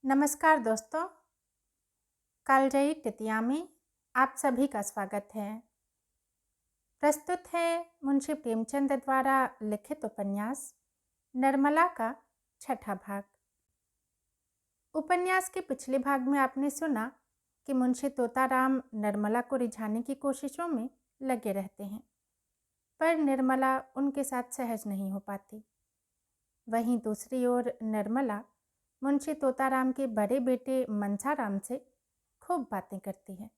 नमस्कार दोस्तों, कालजयी टितिया में आप सभी का स्वागत है। प्रस्तुत है मुंशी प्रेमचंद द्वारा लिखित उपन्यास निर्मला का छठा भाग। उपन्यास के पिछले भाग में आपने सुना कि मुंशी तोताराम निर्मला को रिझाने की कोशिशों में लगे रहते हैं, पर निर्मला उनके साथ सहज नहीं हो पाती। वहीं दूसरी ओर निर्मला मुंशी तोताराम के बड़े बेटे मनसाराम से खूब बातें करती है।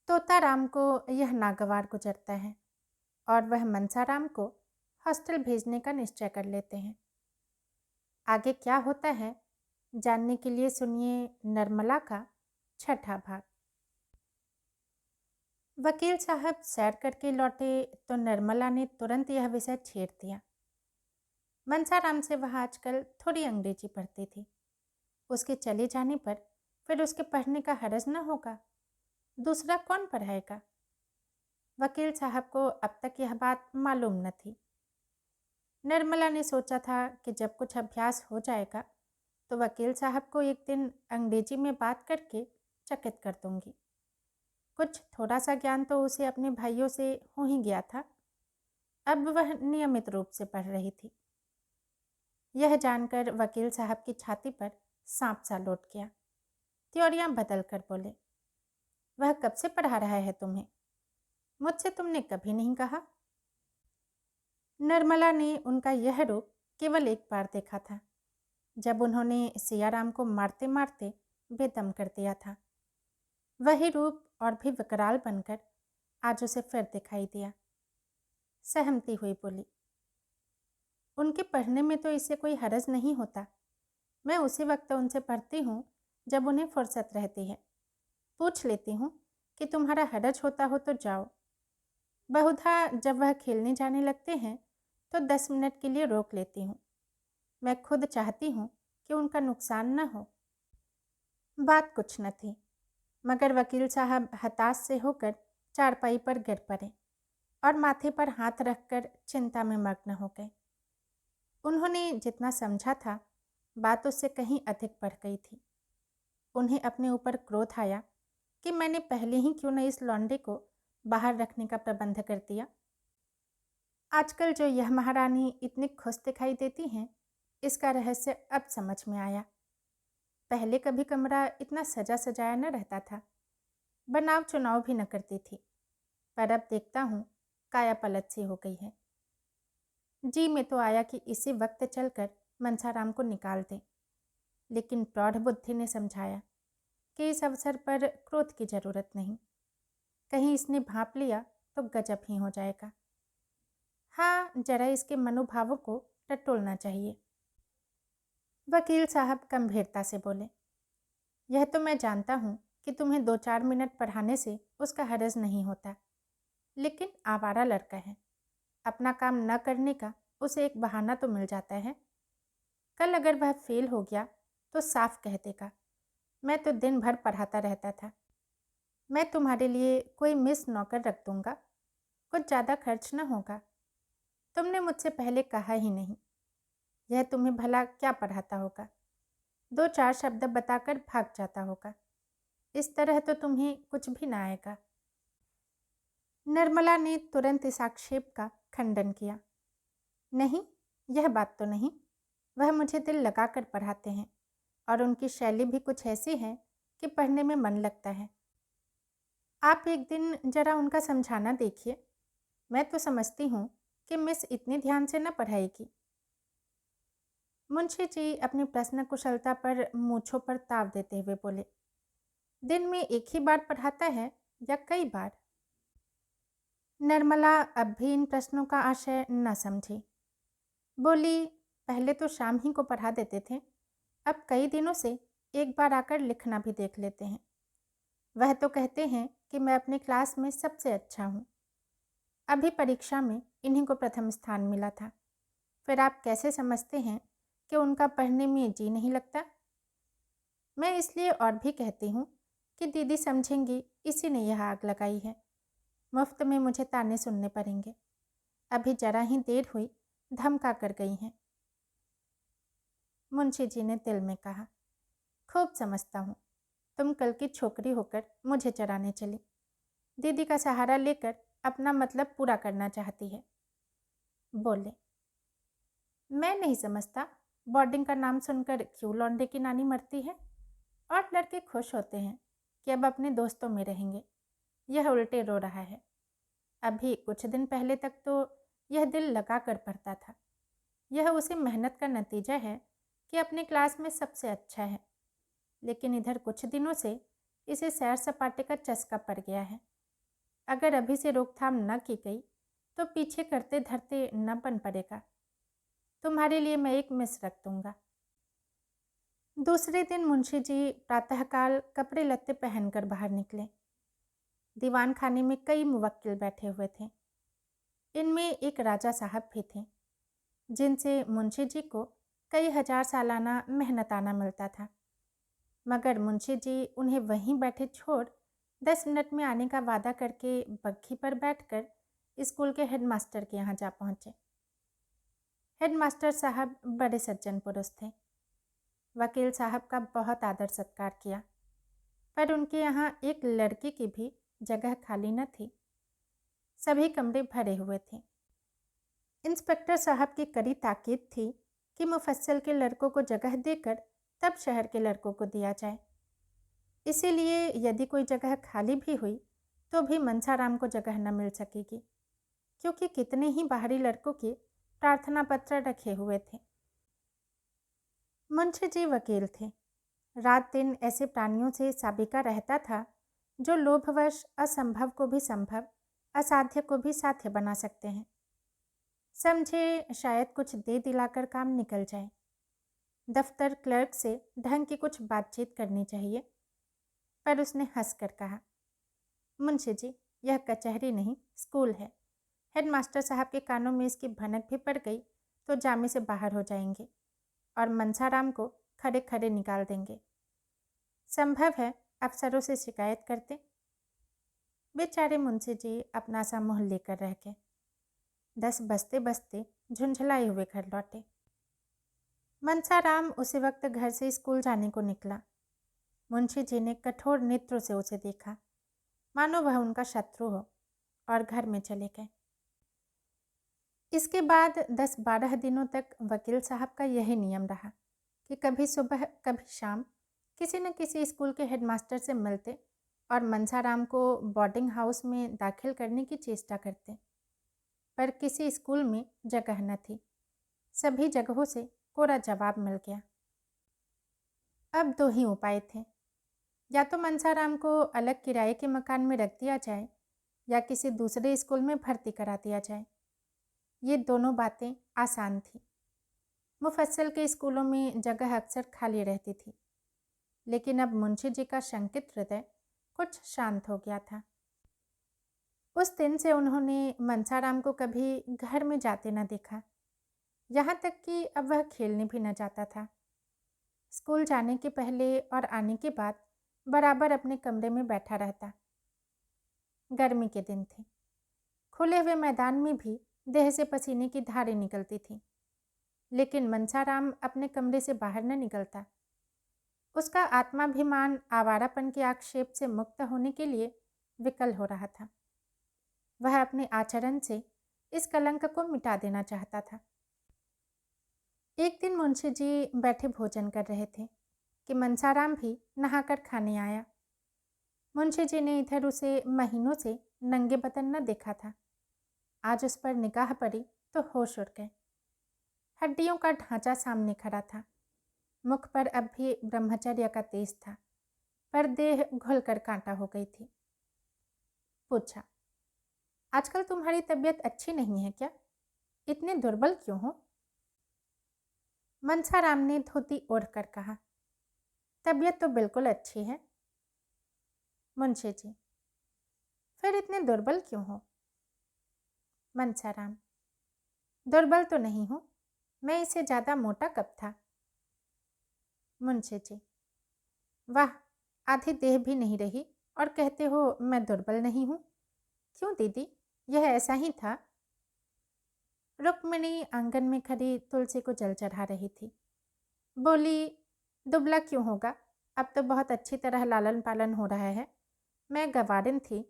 तोताराम को यह नागवार गुजरता है और वह मनसाराम को हॉस्टल भेजने का निश्चय कर लेते हैं। आगे क्या होता है जानने के लिए सुनिए निर्मला का छठा भाग। वकील साहब सैर करके लौटे तो निर्मला ने तुरंत यह विषय छेड़ दिया। मनसाराम से वह आजकल थोड़ी अंग्रेजी पढ़ती थी। उसके चले जाने पर फिर उसके पढ़ने का हरज न होगा, दूसरा कौन पढ़ाएगा। वकील साहब को अब तक यह बात मालूम न थी। निर्मला ने सोचा था कि जब कुछ अभ्यास हो जाएगा तो वकील साहब को एक दिन अंग्रेजी में बात करके चकित कर दूंगी। कुछ थोड़ा सा ज्ञान तो उसे अपने भाइयों से हो ही गया था, अब वह नियमित रूप से पढ़ रही थी। यह जानकर वकील साहब की छाती पर सांप सा लौट गया। त्योरियां बदल कर बोले, वह कब से पढ़ा रहा है तुम्हें? मुझसे तुमने कभी नहीं कहा। निर्मला ने उनका यह रूप केवल एक बार देखा था, जब उन्होंने सियाराम को मारते मारते बेदम कर दिया था। वही रूप और भी विकराल बनकर आज उसे फिर दिखाई दिया। सहमती हुई बोली, उनके पढ़ने में तो इससे कोई हरज नहीं होता। मैं उसी वक्त उनसे पढ़ती हूँ जब उन्हें फुर्सत रहती है। पूछ लेती हूँ कि तुम्हारा हरज होता हो तो जाओ। बहुधा जब वह खेलने जाने लगते हैं तो 10 मिनट के लिए रोक लेती हूँ। मैं खुद चाहती हूँ कि उनका नुकसान न हो। बात कुछ न थी, मगर वकील साहब हताश से होकर चारपाई पर गिर पड़े और माथे पर हाथ रखकर चिंता में मग्न हो गए। उन्होंने जितना समझा था बात उससे कहीं अधिक बढ़ गई थी। उन्हें अपने ऊपर क्रोध आया कि मैंने पहले ही क्यों न इस लौंडे को बाहर रखने का प्रबंध कर दिया। आजकल जो यह महारानी इतनी खुश दिखाई देती हैं, इसका रहस्य अब समझ में आया। पहले कभी कमरा इतना सजा सजाया न रहता था, बनाव चुनाव भी न करती थी, पर अब देखता हूँ काया पलट सी हो गई है। जी में तो आया कि इसी वक्त चलकर मनसाराम को निकाल दें, लेकिन प्रौढ़ बुद्धि ने समझाया कि इस अवसर पर क्रोध की जरूरत नहीं। कहीं इसने भांप लिया तो गजब ही हो जाएगा। हाँ, जरा इसके मनोभावों को टटोलना चाहिए। वकील साहब गंभीरता से बोले, यह तो मैं जानता हूँ कि तुम्हें 2-4 मिनट पढ़ाने से उसका हरज नहीं होता, लेकिन आवारा लड़का है। अपना काम न करने का उसे एक बहाना तो मिल जाता है। कल अगर वह फेल हो गया तो साफ कह देगा, मैं तो दिन भर पढ़ाता रहता था। मैं तुम्हारे लिए कोई मिस नौकर रख दूंगा, कुछ ज़्यादा खर्च न होगा। तुमने मुझसे पहले कहा ही नहीं। यह तुम्हें भला क्या पढ़ाता होगा? 2-4 शब्द बताकर भाग जाता होगा। इस तरह तो तुम्हें कुछ भी ना आएगा। निर्मला ने तुरंत इस आक्षेप का खंडन किया। नहीं, यह बात तो नहीं। वह मुझे दिल लगाकर पढ़ाते हैं और उनकी शैली भी कुछ ऐसी है कि पढ़ने में मन लगता है। आप एक दिन जरा उनका समझाना देखिए। मैं तो समझती हूँ कि मिस इतने ध्यान से न पढ़ाएगी। मुंशी जी अपनी प्रश्न कुशलता पर मूंछों पर ताव देते हुए बोले, दिन में एक ही बार पढ़ाता है या कई बार? निर्मला अब भी इन प्रश्नों का आशय न समझी। बोली, पहले तो शाम ही को पढ़ा देते थे, अब कई दिनों से एक बार आकर लिखना भी देख लेते हैं। वह तो कहते हैं कि मैं अपनी क्लास में सबसे अच्छा हूँ। अभी परीक्षा में इन्हीं को प्रथम स्थान मिला था। फिर आप कैसे समझते हैं कि उनका पढ़ने में जी नहीं लगता? मैं इसलिए और भी कहती हूँ कि दीदी समझेंगी इसी ने यह आग लगाई है। मुफ्त में मुझे ताने सुनने पड़ेंगे। अभी जरा ही देर हुई धमका कर गई हैं। मुंशी जी ने दिल में कहा, खूब समझता हूँ। तुम कल की छोकरी होकर मुझे चराने चली, दीदी का सहारा लेकर अपना मतलब पूरा करना चाहती है। बोले, मैं नहीं समझता बोर्डिंग का नाम सुनकर क्यों लौंडे की नानी मरती है और लड़के खुश होते हैं कि अब अपने दोस्तों में रहेंगे। यह उल्टे रो रहा है। अभी कुछ दिन पहले तक तो यह दिल लगा कर पढ़ता था। यह उसी मेहनत का नतीजा है कि अपनी क्लास में सबसे अच्छा है। लेकिन इधर कुछ दिनों से इसे सैर सपाटे का चस्का पड़ गया है। अगर अभी से रोकथाम न की गई तो पीछे करते धरते न बन पड़ेगा। तुम्हारे लिए मैं एक मिस रख दूंगा। दूसरे दिन मुंशी जी प्रातःकाल कपड़े लत्ते पहनकर बाहर निकले। दीवान खाने में कई मुवक्किल बैठे हुए थे। इनमें एक राजा साहब भी थे, जिनसे मुंशी जी को कई हजार सालाना मेहनताना मिलता था। मगर मुंशी जी उन्हें वहीं बैठे छोड़ 10 मिनट में आने का वादा करके बग्घी पर बैठकर स्कूल के हेडमास्टर के यहाँ जा पहुँचे। हेडमास्टर साहब बड़े सज्जन पुरुष थे। वकील साहब का बहुत आदर सत्कार किया, पर उनके यहाँ एक लड़की की भी जगह खाली न थी। सभी कमरे भरे हुए थे। इंस्पेक्टर साहब की कड़ी ताकीद थी कि मुफस्सल के लड़कों को जगह देकर तब शहर के लड़कों को दिया जाए। इसीलिए यदि कोई जगह खाली भी हुई तो भी मनसाराम को जगह न मिल सकेगी, क्योंकि कितने ही बाहरी लड़कों के प्रार्थना पत्र रखे हुए थे। मुंशी जी वकील थे। रात दिन ऐसे प्राणियों से साबिका रहता था जो लोभवश असंभव को भी संभव, असाध्य को भी साध्य बना सकते हैं। समझे शायद कुछ दे दिलाकर काम निकल जाए। दफ्तर क्लर्क से ढंग की कुछ बातचीत करनी चाहिए। पर उसने हंसकर कहा, मुंशी जी, यह कचहरी नहीं स्कूल है। हेडमास्टर साहब के कानों में इसकी भनक भी पड़ गई तो जामे से बाहर हो जाएंगे और मनसाराम को खड़े खड़े निकाल देंगे। संभव है अफसरों से शिकायत करते। बेचारे मुंशी जी अपना सा मुँह लेकर रह गए। 10 बजते बजते झुंझलाए हुए घर लौटे। मनसाराम उसी वक्त घर से स्कूल जाने को निकला। मुंशी जी ने कठोर नेत्रों से उसे देखा, मानो वह उनका शत्रु हो, और घर में चले गए। इसके बाद 10-12 दिनों तक वकील साहब का यही नियम रहा कि कभी सुबह कभी शाम किसी न किसी स्कूल के हेडमास्टर से मिलते और मनसाराम को बोर्डिंग हाउस में दाखिल करने की चेष्टा करते। पर किसी स्कूल में जगह न थी। सभी जगहों से कोरा जवाब मिल गया। अब 2 ही उपाय थे, या तो मनसाराम को अलग किराए के मकान में रख दिया जाए या किसी दूसरे स्कूल में भर्ती करा दिया जाए। ये दोनों बातें आसान थी। मुफस्सल के स्कूलों में जगह अक्सर खाली रहती थी, लेकिन अब मुंशी जी का शंकित हृदय कुछ शांत हो गया था। उस दिन से उन्होंने मनसाराम को कभी घर में जाते न देखा, यहाँ तक कि अब वह खेलने भी न जाता था। स्कूल जाने के पहले और आने के बाद बराबर अपने कमरे में बैठा रहता। गर्मी के दिन थे। खुले हुए मैदान में भी देह से पसीने की धारें निकलती थीं, लेकिन मनसाराम अपने कमरे से बाहर न निकलता। उसका आत्माभिमान आवारापन के आक्षेप से मुक्त होने के लिए विकल हो रहा था। वह अपने आचरण से इस कलंक को मिटा देना चाहता था। एक दिन मुंशी जी बैठे भोजन कर रहे थे कि मनसाराम भी नहाकर खाने आया। मुंशी जी ने इधर उसे महीनों से नंगे बदन न देखा था। आज उस पर निगाह पड़ी तो होश उड़ गए। हड्डियों का ढांचा सामने खड़ा था। मुख पर अब भी ब्रह्मचर्य का तेज था, पर देह घुलकर कांटा हो गई थी। पूछा, आजकल तुम्हारी तबीयत अच्छी नहीं है क्या? इतने दुर्बल क्यों हो? मनसाराम ने धोती ओढ़कर कहा, तबीयत तो बिल्कुल अच्छी है। मुंशी जी, फिर इतने दुर्बल क्यों हो? मनसाराम, दुर्बल तो नहीं हूँ, मैं इससे ज़्यादा मोटा कब था? मुंशी जी, वाह, आधी देह भी नहीं रही और कहते हो मैं दुर्बल नहीं हूँ। क्यों दीदी, यह ऐसा ही था? रुक्मिणी आंगन में खड़ी तुलसी को जल चढ़ा रही थी। बोली, दुबला क्यों होगा? अब तो बहुत अच्छी तरह लालन पालन हो रहा है। मैं गवारिन थी,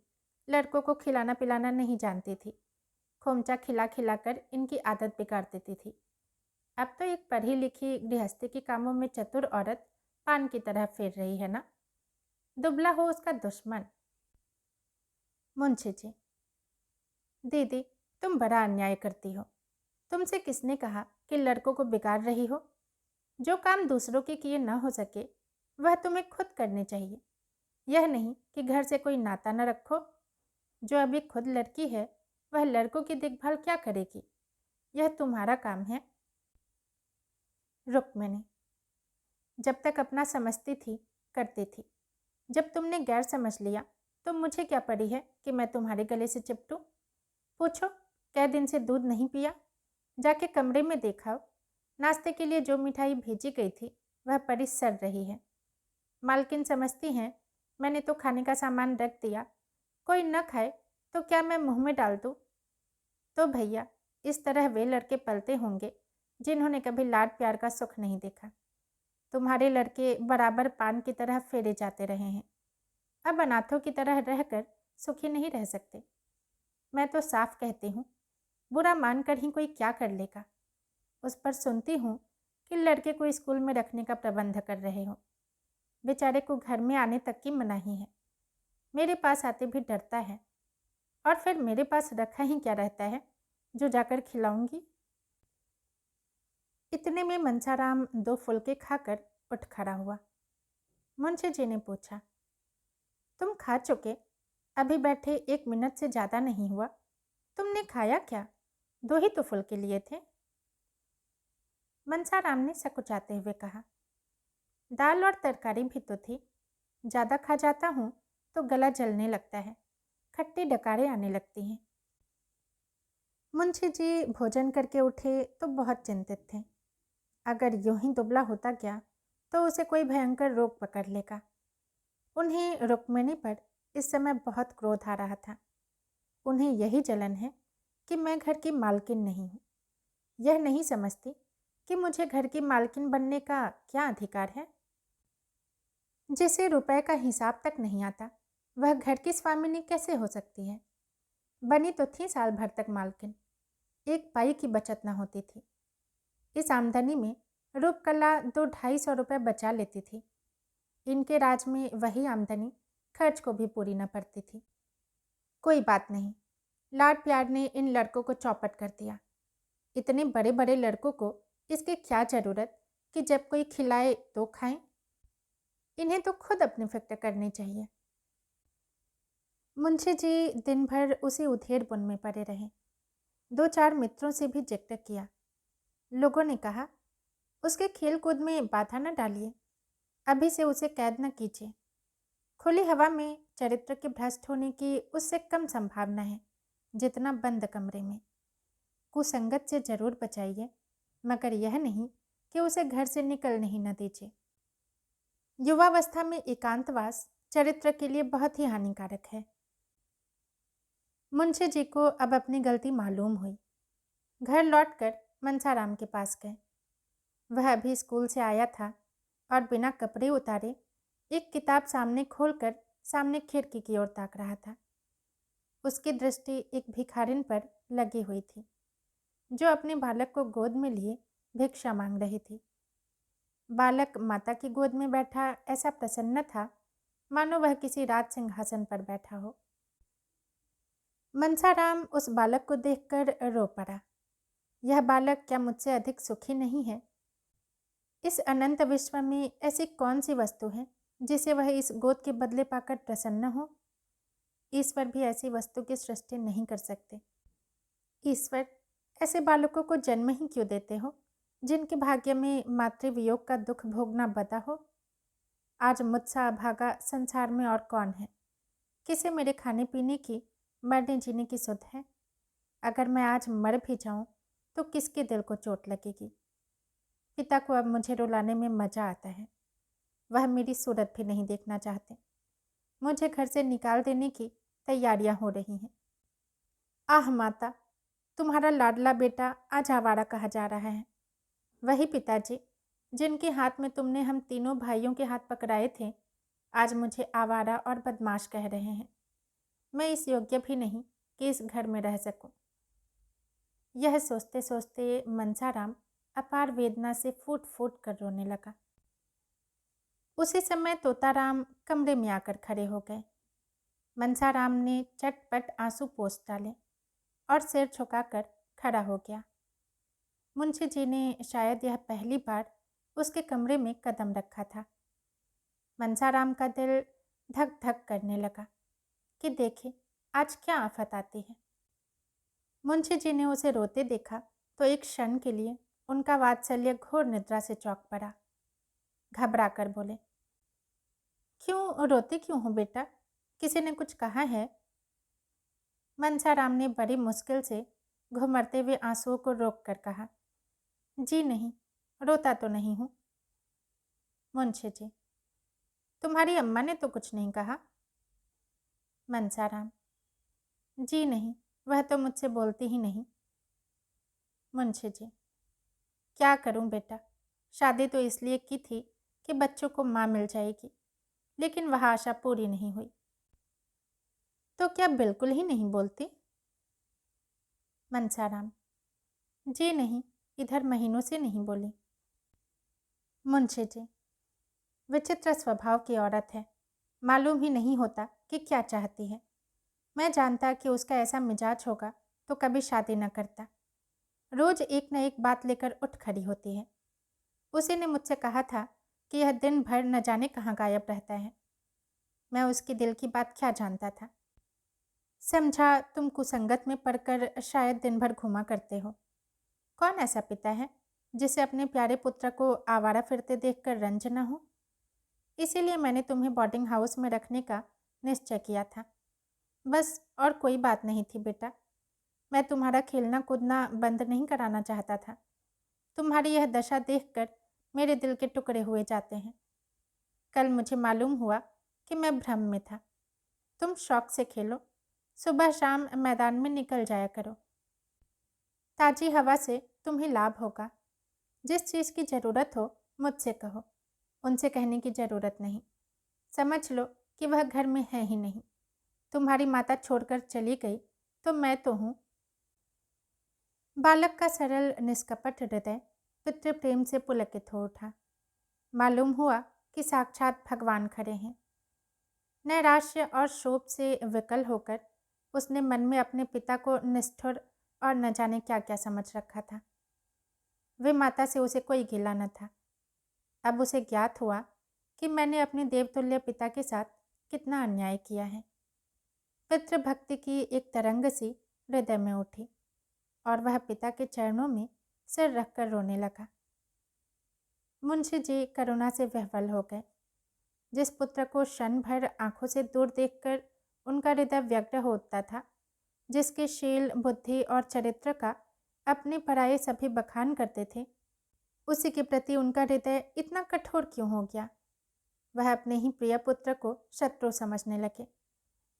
लड़कों को खिलाना पिलाना नहीं जानती थी। खोमचा खिला खिला कर इनकी आदत बिगाड़ देती थी। अब तो एक पढ़ी लिखी गृहस्थी के कामों में चतुर औरत पान की तरह फेर रही है ना। दुबला हो उसका दुश्मन। मुंशी जी, दीदी तुम बड़ा अन्याय करती हो। तुमसे किसने कहा कि लड़कों को बिगाड़ रही हो? जो काम दूसरों के किए न हो सके वह तुम्हें खुद करने चाहिए। यह नहीं कि घर से कोई नाता न रखो। जो अभी खुद लड़की है वह लड़कों की देखभाल क्या करेगी? यह तुम्हारा काम है। रुक्मिणी, जब तक अपना समझती थी करती थी। जब तुमने गैर समझ लिया तो मुझे क्या पड़ी है कि मैं तुम्हारे गले से चिपटूं? पूछो, कै दिन से दूध नहीं पिया? जाके कमरे में देखा, नाश्ते के लिए जो मिठाई भेजी गई थी वह परी सड़ रही है। मालकिन समझती हैं मैंने तो खाने का सामान रख दिया, कोई न खाए तो क्या मैं मुंह में डाल दूँ? तो भैया, इस तरह वे लड़के पलते होंगे जिन्होंने कभी लाड प्यार का सुख नहीं देखा। तुम्हारे लड़के बराबर पान की तरह फेरे जाते रहे हैं। अब अनाथों की तरह रहकर सुखी नहीं रह सकते। मैं तो साफ कहती हूँ, बुरा मानकर ही कोई क्या कर लेगा। उस पर सुनती हूँ कि लड़के को स्कूल में रखने का प्रबंध कर रहे हो। बेचारे को घर में आने तक की मनाही है। मेरे पास आते भी डरता है। और फिर मेरे पास रखा ही क्या रहता है जो जाकर खिलाऊंगी? इतने में मनसाराम 2 फुलके खाकर उठ खड़ा हुआ। मुंशी जी ने पूछा, तुम खा चुके? अभी बैठे 1 मिनट से ज़्यादा नहीं हुआ। तुमने खाया क्या? 2 ही तो फुलके लिए थे। मनसाराम ने सकुचाते हुए कहा, दाल और तरकारी भी तो थी। ज़्यादा खा जाता हूँ तो गला जलने लगता है, खट्टी डकारें आने लगती हैं। मुंशी जी भोजन करके उठे तो बहुत चिंतित थे। अगर यूं ही दुबला होता गया तो उसे कोई भयंकर रोग पकड़ लेगा। उन्हें रुक्मिणी पर इस समय बहुत क्रोध आ रहा था। उन्हें यही जलन है कि मैं घर की मालकिन नहीं हूँ। यह नहीं समझती कि मुझे घर की मालकिन बनने का क्या अधिकार है। जिसे रुपए का हिसाब तक नहीं आता वह घर की स्वामिनी कैसे हो सकती है? बनी तो थी साल भर तक मालकिन, 1 पाई की बचत न होती थी। इस आमदनी में रूपकला 200-250 रुपये बचा लेती थी। इनके राज में वही आमदनी खर्च को भी पूरी न पड़ती थी। कोई बात नहीं, लाड प्यार ने इन लड़कों को चौपट कर दिया। इतने बड़े बड़े लड़कों को इसकी क्या ज़रूरत कि जब कोई खिलाए तो खाएं? इन्हें तो खुद अपनी फिक्र करनी चाहिए। मुंशी जी दिन भर उसी उधेड़ बुन में पड़े रहे। 2-4 मित्रों से भी जिक्र किया। लोगों ने कहा, उसके खेल कूद में बाधा न डालिए, अभी से उसे कैद न कीजिए। खुली हवा में चरित्र के भ्रष्ट होने की उससे कम संभावना है जितना बंद कमरे में। कुसंगत से जरूर बचाइए, मगर यह नहीं कि उसे घर से निकलने ही न दीजिए। युवावस्था में एकांतवास चरित्र के लिए बहुत ही हानिकारक है। मुंशी जी को अब अपनी गलती मालूम हुई। घर लौटकर मनसाराम के पास गए। वह अभी स्कूल से आया था और बिना कपड़े उतारे एक किताब सामने खोलकर सामने खिड़की की ओर ताक रहा था। उसकी दृष्टि एक भिखारिन पर लगी हुई थी जो अपने बालक को गोद में लिए भिक्षा मांग रही थी। बालक माता की गोद में बैठा ऐसा प्रसन्न था मानो वह किसी राज सिंहासन पर बैठा हो। मनसाराम उस बालक को देखकर रो पड़ा। यह बालक क्या मुझसे अधिक सुखी नहीं है? इस अनंत विश्व में ऐसी कौन सी वस्तु है जिसे वह इस गोद के बदले पाकर प्रसन्न हो? ईश्वर भी ऐसी वस्तु की सृष्टि नहीं कर सकते। ईश्वर, ऐसे बालकों को जन्म ही क्यों देते हो जिनके भाग्य में मातृवियोग का दुख भोगना बदा हो? आज मुझसा अभागा संसार में और कौन है? किसे मेरे खाने पीने की, मरने जीने की सुध है? अगर मैं आज मर भी जाऊं तो किसके दिल को चोट लगेगी? पिता को अब मुझे रुलाने में मजा आता है। वह मेरी सूरत भी नहीं देखना चाहते। मुझे घर से निकाल देने की तैयारियां हो रही हैं। आह माता, तुम्हारा लाडला बेटा आज आवारा कहा जा रहा है। वही पिताजी जिनके हाथ में तुमने हम तीनों भाइयों के हाथ पकड़ाए थे, आज मुझे आवारा और बदमाश कह रहे हैं। मैं इस योग्य भी नहीं कि इस घर में रह सकूं। यह सोचते सोचते मनसाराम अपार वेदना से फूट फूट कर रोने लगा। उसी समय तोताराम कमरे में आकर खड़े हो गए। मनसाराम ने चटपट आंसू पोंछ डाले और सिर झुकाकर खड़ा हो गया। मुंशी जी ने शायद यह पहली बार उसके कमरे में कदम रखा था। मनसाराम का दिल धक धक करने लगा कि देखे आज क्या आफत आती है। मुंशी जी ने उसे रोते देखा तो एक क्षण के लिए उनका वात्सल्य घोर निद्रा से चौंक पड़ा। घबरा कर बोले, क्यों रोते क्यों हो बेटा? किसी ने कुछ कहा है? मनसाराम ने बड़ी मुश्किल से घुमरते हुए आंसुओं को रोक कर कहा, जी नहीं, रोता तो नहीं हूँ। मुंशी जी, तुम्हारी अम्मा ने तो कुछ नहीं कहा? मनसाराम, जी नहीं, वह तो मुझसे बोलती ही नहीं। मुंशी जी, क्या करूं बेटा, शादी तो इसलिए की थी कि बच्चों को माँ मिल जाएगी, लेकिन वह आशा पूरी नहीं हुई। तो क्या बिल्कुल ही नहीं बोलती? मनसाराम, जी नहीं, इधर महीनों से नहीं बोली। मुंशी जी, विचित्र स्वभाव की औरत है, मालूम ही नहीं होता कि क्या चाहती है। मैं जानता कि उसका ऐसा मिजाज होगा तो कभी शादी न करता। रोज एक न एक बात लेकर उठ खड़ी होती है। उसी ने मुझसे कहा था कि यह दिन भर न जाने कहाँ गायब रहता है। मैं उसके दिल की बात क्या जानता था। समझा तुम कुसंगत में पड़कर शायद दिन भर घूमा करते हो। कौन ऐसा पिता है जिसे अपने प्यारे पुत्र को आवारा फिरते देखकर रंज न हो? इसीलिए मैंने तुम्हें बोर्डिंग हाउस में रखने का निश्चय किया था। बस, और कोई बात नहीं थी बेटा। मैं तुम्हारा खेलना कूदना बंद नहीं कराना चाहता था। तुम्हारी यह दशा देखकर मेरे दिल के टुकड़े हुए जाते हैं। कल मुझे मालूम हुआ कि मैं भ्रम में था। तुम शौक से खेलो, सुबह शाम मैदान में निकल जाया करो। ताजी हवा से तुम्हें लाभ होगा। जिस चीज़ की ज़रूरत हो मुझसे कहो, उनसे कहने की ज़रूरत नहीं। समझ लो कि वह घर में है ही नहीं। तुम्हारी माता छोड़कर चली गई तो मैं तो हूँ। बालक का सरल निष्कपट हृदय पितृप्रेम से पुलकित हो उठा। मालूम हुआ कि साक्षात भगवान खड़े हैं। नैराश्य और शोक से विकल होकर उसने मन में अपने पिता को निष्ठुर और न जाने क्या क्या समझ रखा था। वे माता से उसे कोई गिला न था। अब उसे ज्ञात हुआ कि मैंने अपने देवतुल्य पिता के साथ कितना अन्याय किया है। पितृभक्ति की एक तरंग सी हृदय में उठी और वह पिता के चरणों में सिर रखकर रोने लगा। मुंशी जी करुणा से विह्वल हो गए। जिस पुत्र को क्षण भर आंखों से दूर देखकर उनका हृदय व्यग्र हो उठता था, जिसके शील, बुद्धि और चरित्र का अपने पराये सभी बखान करते थे, उसी के प्रति उनका हृदय इतना कठोर क्यों हो गया? वह अपने ही प्रिय पुत्र को शत्रु समझने लगे,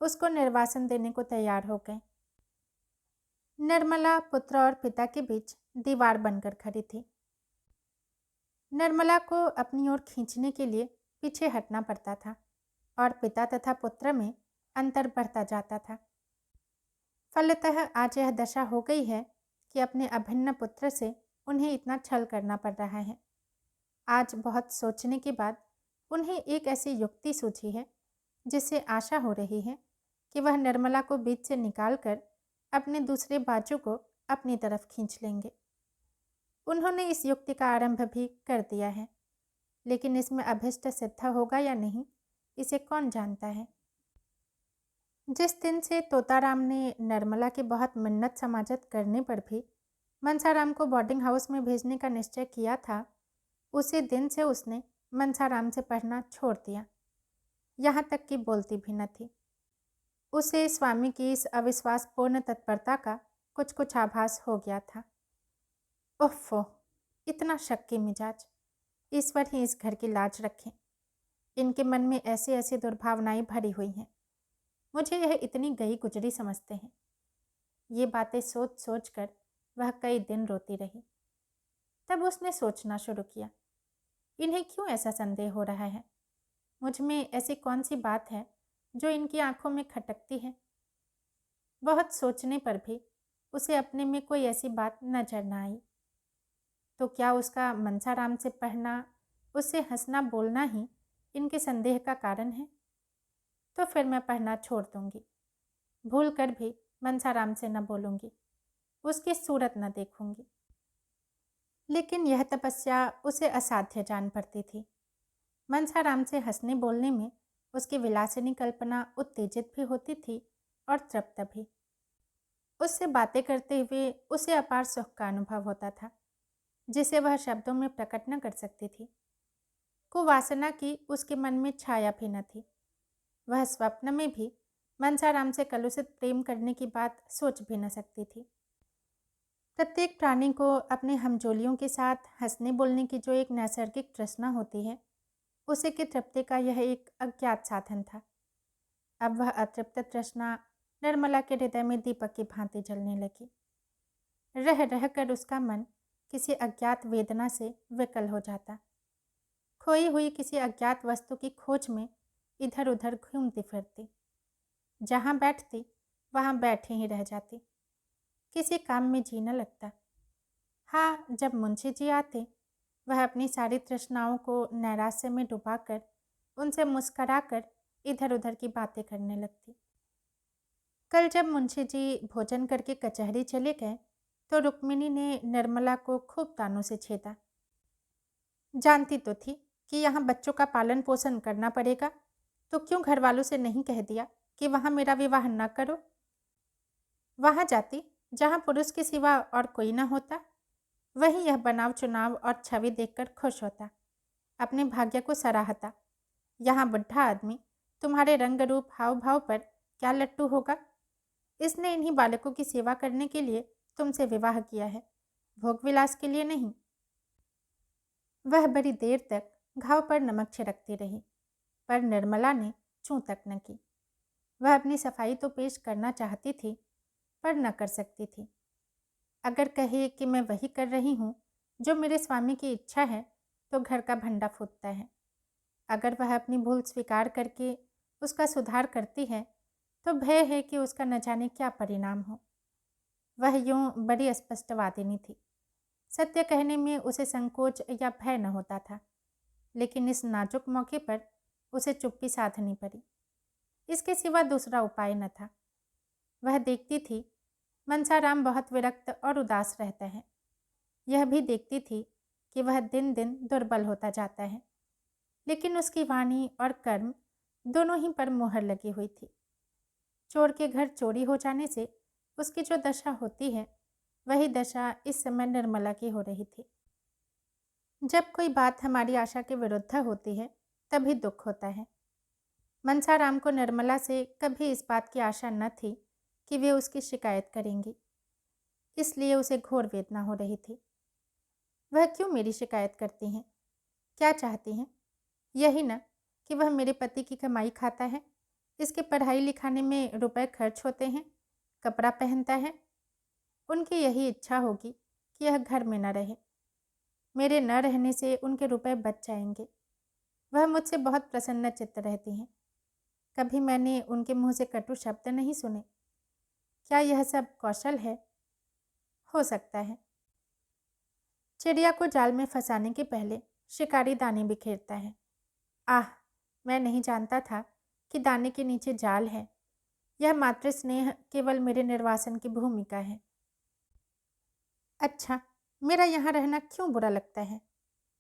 उसको निर्वासन देने को तैयार हो गए। निर्मला पुत्र और पिता के बीच दीवार बनकर खड़ी थी। निर्मला को अपनी ओर खींचने के लिए पीछे हटना पड़ता था और पिता तथा पुत्र में अंतर बढ़ता जाता था। फलतः आज यह दशा हो गई है कि अपने अभिन्न पुत्र से उन्हें इतना छल करना पड़ रहा है। आज बहुत सोचने के बाद उन्हें एक ऐसी युक्ति सूझी है जिससे आशा हो रही है कि वह निर्मला को बीच से निकालकर अपने दूसरे बाजू को अपनी तरफ खींच लेंगे। उन्होंने इस युक्ति का आरंभ भी कर दिया है, लेकिन इसमें अभिष्ट सिद्ध होगा या नहीं, इसे कौन जानता है। जिस दिन से तोताराम ने निर्मला की बहुत मिन्नत समाजत करने पर भी मनसाराम को बोर्डिंग हाउस में भेजने का निश्चय किया था, उसी दिन से उसने मनसाराम से पढ़ना छोड़ दिया। यहाँ तक कि बोलती भी न थी। उसे स्वामी की इस अविश्वासपूर्ण तत्परता का कुछ कुछ आभास हो गया था। उफ़्फ़ो, इतना शक की मिजाज! ईश्वर ही इस घर की लाज रखे। इनके मन में ऐसी ऐसी दुर्भावनाएं भरी हुई हैं। मुझे यह इतनी गई गुजरी समझते हैं। ये बातें सोच सोच कर वह कई दिन रोती रही। तब उसने सोचना शुरू किया, इन्हें क्यों ऐसा संदेह हो रहा है? मुझ में ऐसी कौन सी बात है जो इनकी आंखों में खटकती है? बहुत सोचने पर भी उसे अपने में कोई ऐसी बात नजर न आई। तो क्या उसका मनसाराम से पढ़ना, उससे हंसना बोलना ही इनके संदेह का कारण है? तो फिर मैं पढ़ना छोड़ दूंगी। भूल कर भी मनसाराम से न बोलूंगी, उसकी सूरत न देखूंगी। लेकिन यह तपस्या उसे असाध्य जान पड़ती थी। मनसाराम से हंसने बोलने में उसकी विलासिनी कल्पना उत्तेजित भी होती थी और तृप्त भी। उससे बातें करते हुए उसे अपार सुख का अनुभव होता था, जिसे वह शब्दों में प्रकट न कर सकती थी। कुवासना की उसके मन में छाया भी न थी। वह स्वप्न में भी मनसाराम से कलुषित प्रेम करने की बात सोच भी न सकती थी। प्रत्येक प्राणी को अपने हमजोलियों के साथ हंसने बोलने की जो एक नैसर्गिक तृष्णा होती है, उसे की तृप्ति का यह एक अज्ञात साधन था। अब वह अतृप्त तृष्णा निर्मला के हृदय में दीपक की भांति जलने लगी। रह रह कर उसका मन किसी अज्ञात वेदना से विकल हो जाता। खोई हुई किसी अज्ञात वस्तु की खोज में इधर उधर घूमती फिरती। जहाँ बैठती वहाँ बैठे ही रह जाती। किसी काम में जी न लगता। हाँ, जब मुंशी जी आते, वह अपनी सारी तृष्णाओं को नैराश्य में डुबाकर उनसे मुस्कराकर इधर उधर की बातें करने लगती। कल जब मुंशी जी भोजन करके कचहरी चले गए तो रुक्मिणी ने निर्मला को खूब तानों से छेदा। जानती तो थी कि यहाँ बच्चों का पालन पोषण करना पड़ेगा, तो क्यों घर वालों से नहीं कह दिया कि वहाँ मेरा विवाह न करो? वहाँ जाती जहाँ पुरुष के सिवा और कोई न होता। वहीं यह बनाव चुनाव और छवि देखकर खुश होता, अपने भाग्य को सराहता। यहाँ बुढ़ा आदमी तुम्हारे रंग रूप हाव भाव पर क्या लट्टू होगा? इसने इन्हीं बालकों की सेवा करने के लिए तुमसे विवाह किया है, भोग विलास के लिए नहीं। वह बड़ी देर तक घाव पर नमक छिड़कती रही, पर निर्मला ने चूं तक न की। वह अपनी सफाई तो पेश करना चाहती थी, पर न कर सकती थी। अगर कहे कि मैं वही कर रही हूँ जो मेरे स्वामी की इच्छा है, तो घर का भंडा फूटता है। अगर वह अपनी भूल स्वीकार करके उसका सुधार करती है, तो भय है कि उसका न जाने क्या परिणाम हो। वह यूं बड़ी स्पष्टवादिनी थी। सत्य कहने में उसे संकोच या भय न होता था, लेकिन इस नाजुक मौके पर उसे चुप्पी साधनी पड़ी। इसके सिवा दूसरा उपाय न था। वह देखती थी मनसाराम बहुत विरक्त और उदास रहता है। यह भी देखती थी कि वह दिन दिन दुर्बल होता जाता है, लेकिन उसकी वाणी और कर्म दोनों ही पर मुहर लगी हुई थी। चोर के घर चोरी हो जाने से उसकी जो दशा होती है, वही दशा इस समय निर्मला की हो रही थी। जब कोई बात हमारी आशा के विरुद्ध होती है, तभी दुख होता है। मनसाराम को निर्मला से कभी इस बात की आशा न थी कि वे उसकी शिकायत करेंगी, इसलिए उसे घोर वेदना हो रही थी। वह क्यों मेरी शिकायत करती हैं? क्या चाहती हैं? यही न कि वह मेरे पति की कमाई खाता है, इसके पढ़ाई लिखाने में रुपए खर्च होते हैं, कपड़ा पहनता है। उनकी यही इच्छा होगी कि यह घर में न रहे। मेरे न रहने से उनके रुपए बच जाएंगे। वह मुझसे बहुत प्रसन्न चित्त रहती हैं। कभी मैंने उनके मुंह से कटु शब्द नहीं सुने। क्या यह सब कौशल है? हो सकता है। चिड़िया को जाल में फंसाने के पहले शिकारी दाने बिखेरता है। आह, मैं नहीं जानता था कि दाने के नीचे जाल है। यह मातृ स्नेह केवल मेरे निर्वासन की भूमिका है। अच्छा, मेरा यहाँ रहना क्यों बुरा लगता है?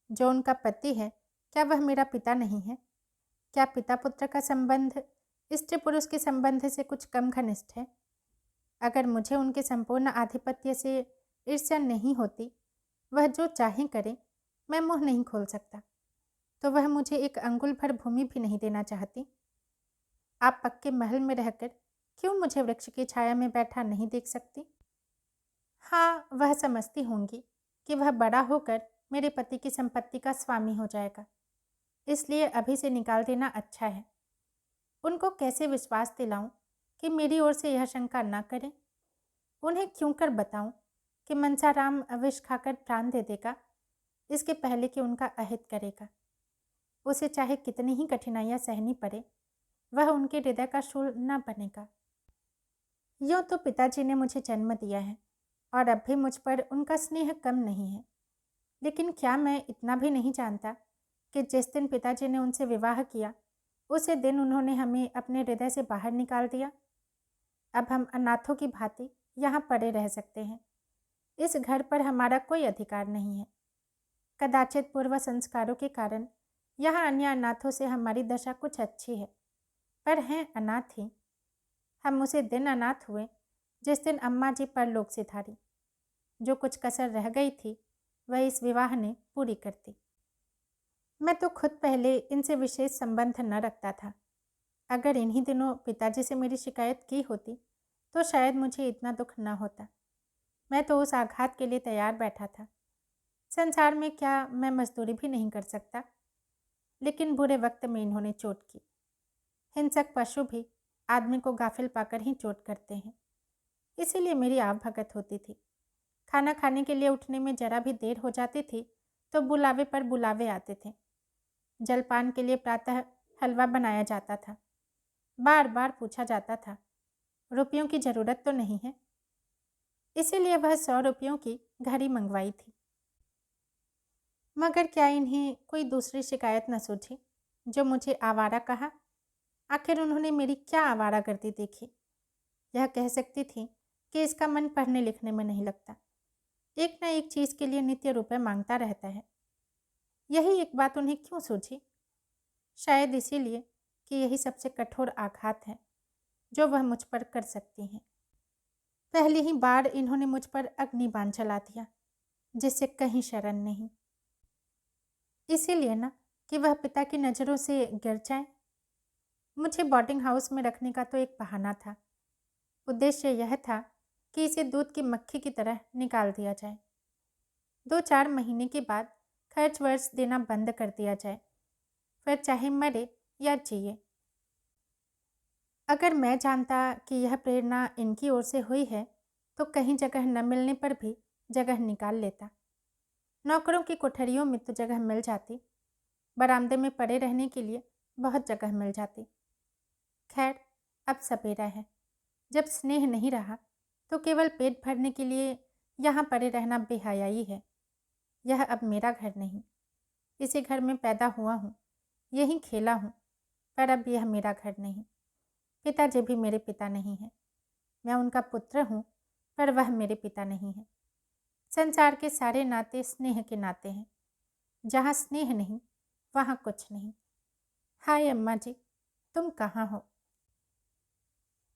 जो उनका पति है, क्या वह मेरा पिता नहीं है? क्या पिता पुत्र का संबंध स्त्री पुरुष के संबंध से कुछ कम घनिष्ठ है? अगर मुझे उनके संपूर्ण आधिपत्य से ईर्ष्या नहीं होती, वह जो चाहे करे, मैं मुंह नहीं खोल सकता, तो वह मुझे एक अंगुल भर भूमि भी नहीं देना चाहती। आप पक्के महल में रहकर क्यों मुझे वृक्ष की छाया में बैठा नहीं देख सकती? हाँ, वह समझती होंगी कि वह बड़ा होकर मेरे पति की संपत्ति का स्वामी हो जाएगा, इसलिए अभी से निकाल देना अच्छा है। उनको कैसे विश्वास दिलाऊं कि मेरी ओर से यह शंका न करें? उन्हें क्यों कर बताऊं कि मनसाराम विष खाकर प्राण दे देगा? इसके पहले कि उनका अहित करेगा। उसे चाहे कितनी ही कठिनाइयाँ सहनी पड़े, वह उनके हृदय का शूल न बनेगा। यूँ तो पिताजी ने मुझे जन्म दिया है और अब भी मुझ पर उनका स्नेह कम नहीं है, लेकिन क्या मैं इतना भी नहीं जानता कि जिस दिन पिताजी ने उनसे विवाह किया, उसी दिन उन्होंने हमें अपने हृदय से बाहर निकाल दिया। अब हम अनाथों की भांति यहाँ पड़े रह सकते हैं। इस घर पर हमारा कोई अधिकार नहीं है। कदाचित पूर्व संस्कारों के कारण यहाँ अन्य अनाथों से हमारी दशा कुछ अच्छी है, पर हैं अनाथ ही। हम उसे दिन अनाथ हुए जिस दिन अम्मा जी परलोक सिधारी। जो कुछ कसर रह गई थी वह इस विवाह ने पूरी कर दी। मैं तो खुद पहले इनसे विशेष संबंध न रखता था। अगर इन्हीं दिनों पिताजी से मेरी शिकायत की होती तो शायद मुझे इतना दुख न होता। मैं तो उस आघात के लिए तैयार बैठा था। संसार में क्या मैं मजदूरी भी नहीं कर सकता? लेकिन बुरे वक्त में इन्होंने चोट की। हिंसक पशु भी आदमी को गाफिल पाकर ही चोट करते हैं। इसीलिए मेरी आवभगत होती थी। खाना खाने के लिए उठने में जरा भी देर हो जाती थी तो बुलावे पर बुलावे आते थे। जलपान के लिए प्रातः हलवा बनाया जाता था। बार बार पूछा जाता था, रुपयों की ज़रूरत तो नहीं है? इसीलिए वह 100 रुपयों की घड़ी मंगवाई थी। मगर क्या इन्हें कोई दूसरी शिकायत न सूझी? जो मुझे आवारा कहा। आखिर उन्होंने मेरी क्या आवारागर्दी देखी? यह कह सकती थी कि इसका मन पढ़ने लिखने में नहीं लगता, एक न एक चीज़ के लिए नित्य रुपए मांगता रहता है। यही एक बात उन्हें क्यों सूझी? शायद इसीलिए कि यही सबसे कठोर आघात है जो वह मुझ पर कर सकती हैं। पहली ही बार इन्होंने मुझ पर अग्निबाण चला दिया, जिससे कहीं शरण नहीं। इसीलिए ना कि वह पिता की नज़रों से गिर जाए। मुझे बोर्डिंग हाउस में रखने का तो एक बहाना था। उद्देश्य यह था कि इसे दूध की मक्खी की तरह निकाल दिया जाए। 2-4 महीने के बाद खर्च वर्च देना बंद कर दिया जाए, फिर चाहे मरे या जिए। अगर मैं जानता कि यह प्रेरणा इनकी ओर से हुई है तो कहीं जगह न मिलने पर भी जगह निकाल लेता। नौकरों की कोठरियों में तो जगह मिल जाती, बरामदे में पड़े रहने के लिए बहुत जगह मिल जाती। खैर, अब सपेरा है। जब स्नेह नहीं रहा तो केवल पेट भरने के लिए यहाँ पड़े रहना बेहयाई है। यह अब मेरा घर नहीं। इसी घर में पैदा हुआ हूँ, यहीं खेला हूँ, पर अब यह मेरा घर नहीं। पिताजी भी मेरे पिता नहीं हैं। मैं उनका पुत्र हूँ, पर वह मेरे पिता नहीं हैं। संसार के सारे नाते स्नेह के नाते हैं। जहाँ स्नेह नहीं वहाँ कुछ नहीं। हाय अम्मा जी, तुम कहाँ हो?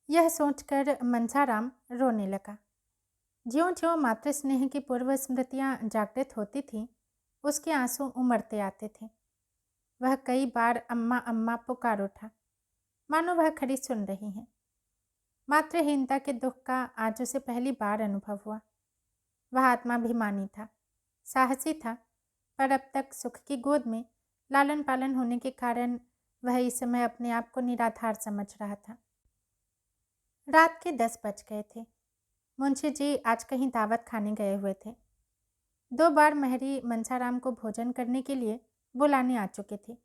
यह सोचकर मनसाराम रोने लगा। ज्यों-ज्यों मातृ स्नेह की पूर्व स्मृतियाँ जागृत होती थीं, उसके आंसू उमड़ते आते थे। वह कई बार अम्मा अम्मा पुकार उठा, मानो वह खड़ी सुन रही हैं। मातृहीनता के दुख का आज उसे पहली बार अनुभव हुआ। वह आत्माभिमानी था, साहसी था, पर अब तक सुख की गोद में लालन पालन होने के कारण वह इस समय अपने आप को निराधार समझ रहा था। रात के 10 बज गए थे। मुंशी जी आज कहीं दावत खाने गए हुए थे। 2 बार महरी मनसाराम को भोजन करने के लिए बुलाने आ चुके थे।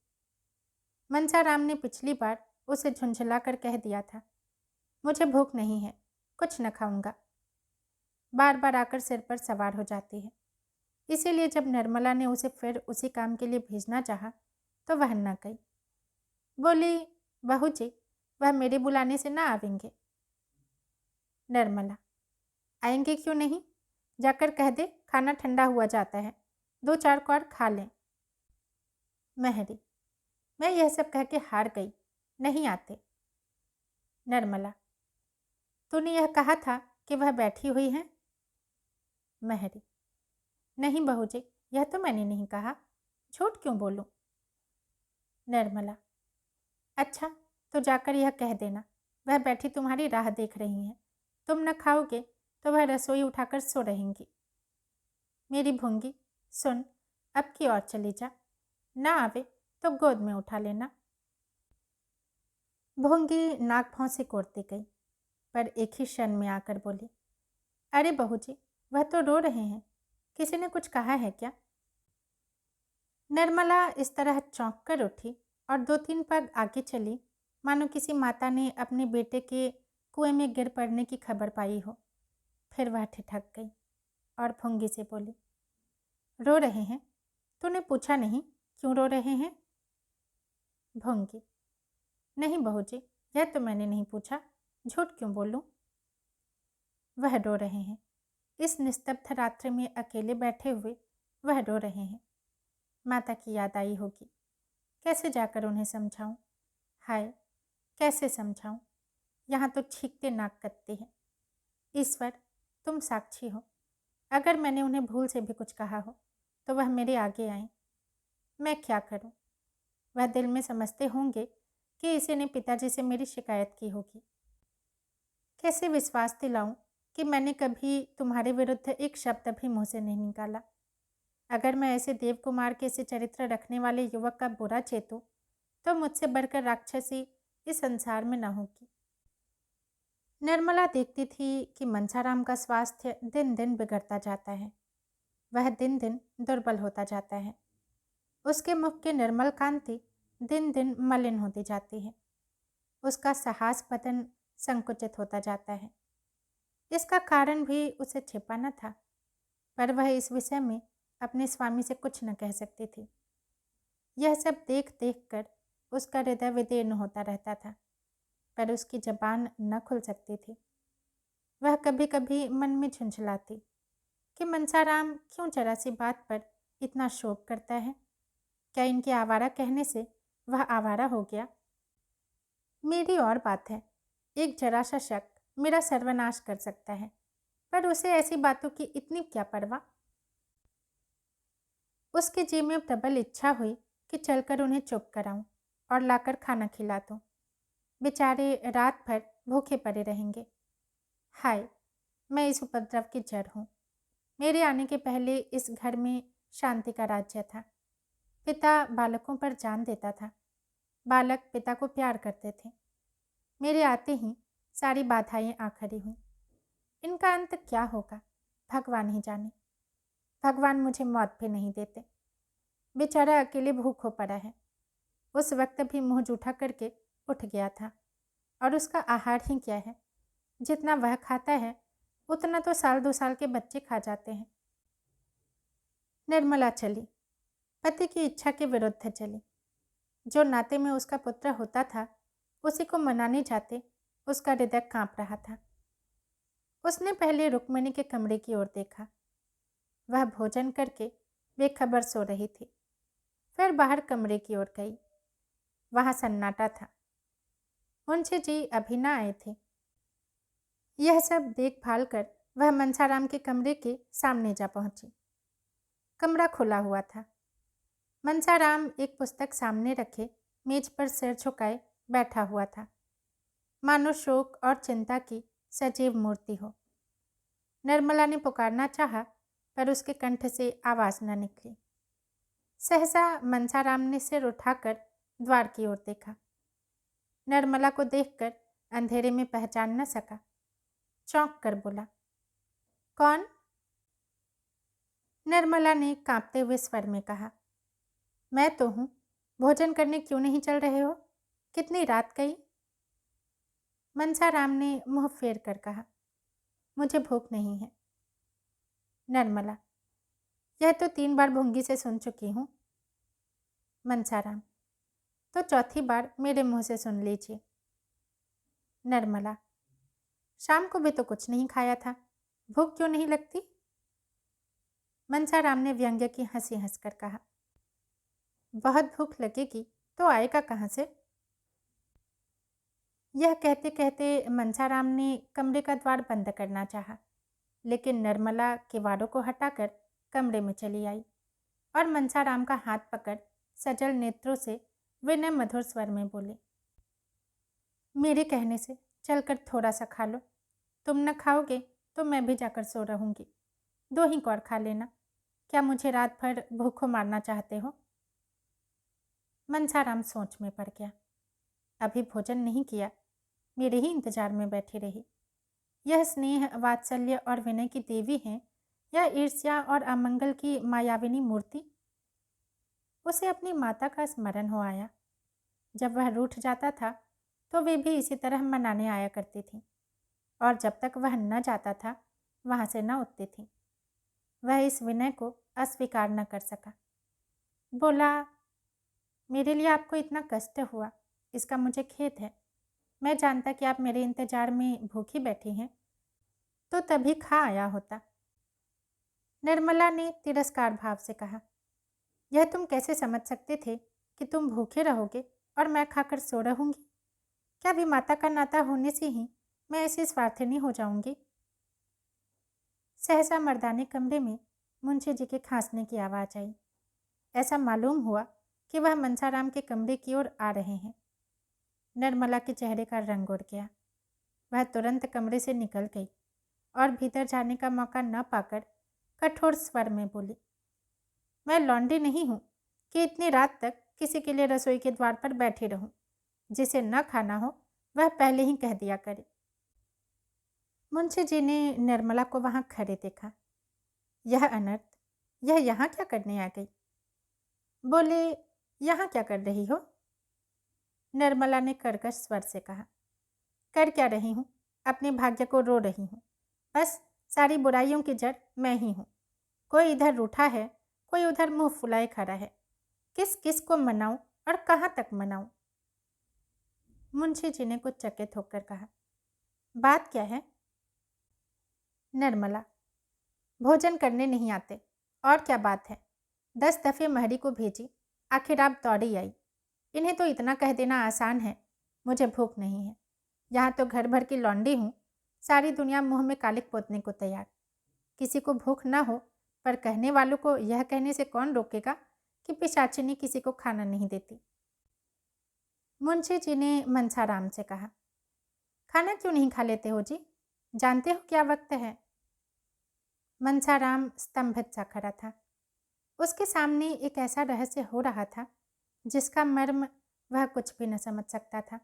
मनसाराम ने पिछली बार उसे झुंझला कर कह दिया था, मुझे भूख नहीं है, कुछ न खाऊंगा। बार बार आकर सिर पर सवार हो जाती है। इसीलिए जब निर्मला ने उसे फिर उसी काम के लिए भेजना चाहा तो वह न गई। बोली, बहू जी, वह मेरे बुलाने से ना आवेंगे। निर्मला, आएंगे क्यों नहीं? जाकर कह दे खाना ठंडा हुआ जाता है, 2-4 कौर खा लें। महरी, मैं यह सब कह के हार गई, नहीं आते। निर्मला, तूने यह कहा था कि वह बैठी हुई हैं? महरी, नहीं बहू जी, यह तो मैंने नहीं कहा, झूठ क्यों बोलूं? निर्मला, अच्छा तो जाकर यह कह देना, वह बैठी तुम्हारी राह देख रही हैं। तुम न खाओगे तो वह रसोई उठाकर सो रहेंगी। मेरी भूंगी, सुन, अब की ओर चली जा, ना आवे तो गोद में उठा लेना। भूंगी नाक भौं से कोड़ती गई, पर एक ही क्षण में आकर बोली, अरे बहू जी, वह तो रो रहे हैं, किसी ने कुछ कहा है क्या? निर्मला इस तरह चौंक कर उठी और 2-3 पग आगे चली, मानो किसी माता ने अपने बेटे के कुएं में गिर पड़ने की खबर पाई हो। फिर वह ठिठक गई और फुंगी से बोली, रो रहे हैं? तूने पूछा नहीं क्यों रो रहे हैं? भूंगी, नहीं बहू जी, यह तो मैंने नहीं पूछा, झूठ क्यों बोलूं? वह रो रहे हैं। इस निस्तब्ध रात्रि में अकेले बैठे हुए वह रो रहे हैं। माता की याद आई होगी। कैसे जाकर उन्हें समझाऊं? हाय, कैसे समझाऊं? यहाँ तो छींकते नाक कटती है। ईश्वर, तुम साक्षी हो। अगर मैंने उन्हें भूल से भी कुछ कहा हो तो वह मेरे आगे आए। मैं क्या करूं? वह दिल में समझते होंगे कि इसी ने पिताजी से मेरी शिकायत की होगी। कैसे विश्वास दिलाऊं कि मैंने कभी तुम्हारे विरुद्ध एक शब्द भी मुंह से नहीं निकाला। अगर मैं ऐसे देवकुमार के से चरित्र रखने वाले युवक का बुरा चेतूं तो मुझसे बढ़कर राक्षसी इस संसार में न होगी। निर्मला देखती थी कि मनसाराम का स्वास्थ्य दिन दिन बिगड़ता जाता है। वह दिन दिन दुर्बल होता जाता है। उसके मुख की निर्मल कांति दिन दिन मलिन होती जाती है। उसका साहस बदन संकुचित होता जाता है। इसका कारण भी उसे छिपा न था, पर वह इस विषय में अपने स्वामी से कुछ न कह सकती थी। यह सब देख देख कर उसका हृदय विदीर्ण होता रहता था, पर उसकी जबान न खुल सकती थी। वह कभी कभी मन में झुंझलाती कि मनसाराम क्यों जरा सी बात पर इतना शोक करता है। क्या इनके आवारा कहने से वह आवारा हो गया? मेरी और बात है, एक जरा सा शक मेरा सर्वनाश कर सकता है, पर उसे ऐसी बातों की इतनी क्या परवाह। उसके जी में प्रबल इच्छा हुई कि चलकर उन्हें चुप कराऊं और लाकर खाना खिला दूं। बेचारे रात भर भूखे पड़े रहेंगे। हाय, मैं इस उपद्रव की जड़ हूँ। मेरे आने के पहले इस घर में शांति का राज्य था। पिता बालकों पर जान देता था। बालक पिता को प्यार करते थे। मेरे आते ही सारी बाधाएं आ खड़ी हुई। इनका अंत क्या होगा भगवान ही जाने। भगवान मुझे मौत भी नहीं देते। बेचारा अकेले भूखों पड़ा है। उस वक्त भी मुंह जूठा करके उठ गया था, और उसका आहार ही क्या है। जितना वह खाता है उतना तो 1-2 साल के बच्चे खा जाते हैं। निर्मला चली, पति की इच्छा के विरुद्ध चली। जो नाते में उसका पुत्र होता था उसी को मनाने जाते उसका हृदय कांप रहा था। उसने पहले रुक्मिणी के कमरे की ओर देखा। वह भोजन करके बेखबर सो रही थी। फिर बाहर कमरे की ओर गई। वहां सन्नाटा था। मुंशी जी अभी न आए थे। यह सब देखभाल कर वह मनसाराम के कमरे के सामने जा पहुंची। कमरा खुला हुआ था। मनसाराम एक पुस्तक सामने रखे मेज पर सिर झुकाए बैठा हुआ था, मानो शोक और चिंता की सजीव मूर्ति हो। निर्मला ने पुकारना चाहा, पर उसके कंठ से आवाज न निकली। सहसा मनसाराम ने सिर उठाकर द्वार की ओर देखा। निर्मला को देखकर अंधेरे में पहचान न सका। चौंक कर बोला, कौन? निर्मला ने कांपते हुए स्वर में कहा, मैं तो हूँ। भोजन करने क्यों नहीं चल रहे हो? कितनी रात गई? मनसाराम ने मुंह फेर कर कहा, मुझे भूख नहीं है। निर्मला, यह तो 3 बार भूंगी से सुन चुकी हूँ। मनसाराम, तो चौथी बार मेरे मुंह से सुन लीजिए। निर्मला, शाम को भी तो कुछ नहीं खाया था, भूख क्यों नहीं लगती? मनसाराम ने व्यंग्य की हंसी हंसकर कहा, बहुत भूख लगेगी तो आएगा कहाँ से? यह कहते कहते मनसाराम ने कमरे का द्वार बंद करना चाहा, लेकिन निर्मला किवाड़ों को हटाकर कमरे में चली आई और मनसाराम का हाथ पकड़ सजल नेत्रों से विनय मधुर स्वर में बोले, मेरे कहने से चलकर थोड़ा सा खा लो। तुम न खाओगे तो मैं भी जाकर सो रहूंगी। 2 ही कौर खा लेना। क्या मुझे रात भर भूखों मारना चाहते हो? मनसाराम सोच में पड़ गया। अभी भोजन नहीं किया, मेरे ही इंतजार में बैठी रही। यह स्नेह, वात्सल्य और विनय की देवी है या ईर्ष्या और अमंगल की मायाविनी मूर्ति? उसे अपनी माता का स्मरण हो आया। जब वह रूठ जाता था तो वे भी इसी तरह मनाने आया करती थी, और जब तक वह न जाता था वहाँ से न उठती थी। वह इस विनय को अस्वीकार न कर सका। बोला, मेरे लिए आपको इतना कष्ट हुआ, इसका मुझे खेद है। मैं जानता कि आप मेरे इंतजार में भूखी बैठी हैं, तो तभी खा आया होता। निर्मला ने तिरस्कार भाव से कहा, यह तुम कैसे समझ सकते थे कि तुम भूखे रहोगे और मैं खाकर सो रहूंगी? क्या भी माता का नाता होने से ही मैं ऐसी स्वार्थिनी हो जाऊंगी? सहसा मर्दाने कमरे में मुंशी जी के खांसने की आवाज़ आई। ऐसा मालूम हुआ कि वह मनसाराम के कमरे की ओर आ रहे हैं। निर्मला के चेहरे का रंग उड़ गया। वह तुरंत कमरे से निकल गई और भीतर जाने का मौका न पाकर कठोर स्वर में बोली, मैं लौंडी नहीं हूँ कि इतनी रात तक किसी के लिए रसोई के द्वार पर बैठी रहूं। जिसे न खाना हो वह पहले ही कह दिया करे। मुंशी जी ने निर्मला को वहां खड़े देखा। यह अनर्थ, यह यहाँ क्या करने आ गई? बोले, यहाँ क्या कर रही हो? निर्मला ने कर्कश स्वर से कहा, कर क्या रही हूँ? अपने भाग्य को रो रही हूँ। बस सारी बुराइयों की जड़ मैं ही हूँ। कोई इधर रूठा है, कोई उधर मुंह फुलाए खड़ा है। किस किस को मनाऊं और कहाँ तक मनाऊं? मुंशी जी ने कुछ चकित होकर कहा, बात क्या है? निर्मला, भोजन करने नहीं आते, और क्या बात है? 10 दफे महरी को भेजी, आखिर आप दौड़ी आई। इन्हें तो इतना कह देना आसान है, मुझे भूख नहीं है। यहाँ तो घर भर की लौंडी हूँ, सारी दुनिया मुंह में कालिक पोतने को तैयार। किसी को भूख ना हो, पर कहने वालों को यह कहने से कौन रोकेगा कि पिशाचिनी किसी को खाना नहीं देती? मुंशी जी ने मनसाराम से कहा, खाना क्यों नहीं खा लेते हो जी? जानते हो क्या वक्त है? मनसाराम स्तंभित सा खड़ा था। उसके सामने एक ऐसा रहस्य हो रहा था जिसका मर्म वह कुछ भी न समझ सकता था।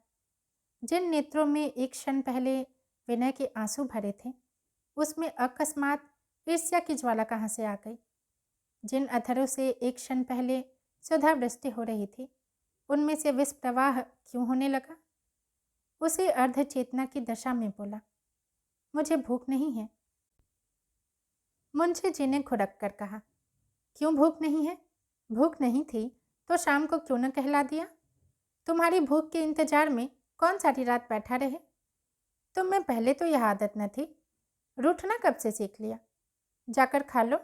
जिन नेत्रों में एक क्षण पहले विनय के आंसू भरे थे, उसमें अकस्मात ईर्ष्या की ज्वाला कहाँ से आ गई? जिन अधरों से एक क्षण पहले सुधा वृष्टि हो रही थी, उनमें से विष प्रवाह क्यों होने लगा? उसे अर्ध चेतना की दशा में बोला, मुझे भूख नहीं है। मुंशी जी ने खुड़क कर कहा, क्यों भूख नहीं है? भूख नहीं थी तो शाम को क्यों न कहला दिया? तुम्हारी भूख के इंतजार में कौन सारी रात बैठा रहे? तुम में पहले तो यह आदत न थी, रूठना कब से सीख लिया? जाकर खा लो।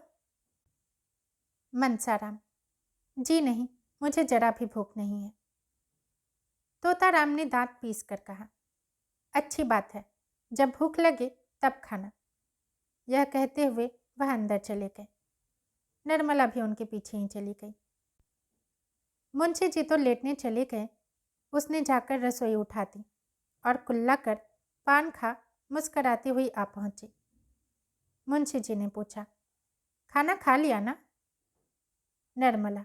मनसाराम, जी नहीं, मुझे जरा भी भूख नहीं है। तोताराम ने दांत पीस कर कहा, अच्छी बात है, जब भूख लगे तब खाना। यह कहते हुए वह अंदर चले गए। निर्मला भी उनके पीछे ही चली गई। मुंशी जी तो लेटने चले गए। उसने जाकर रसोई उठा दी और कुल्ला कर पान खा मुस्कराती हुई आ पहुंची। मुंशी जी ने पूछा, खाना खा लिया ना? निर्मला,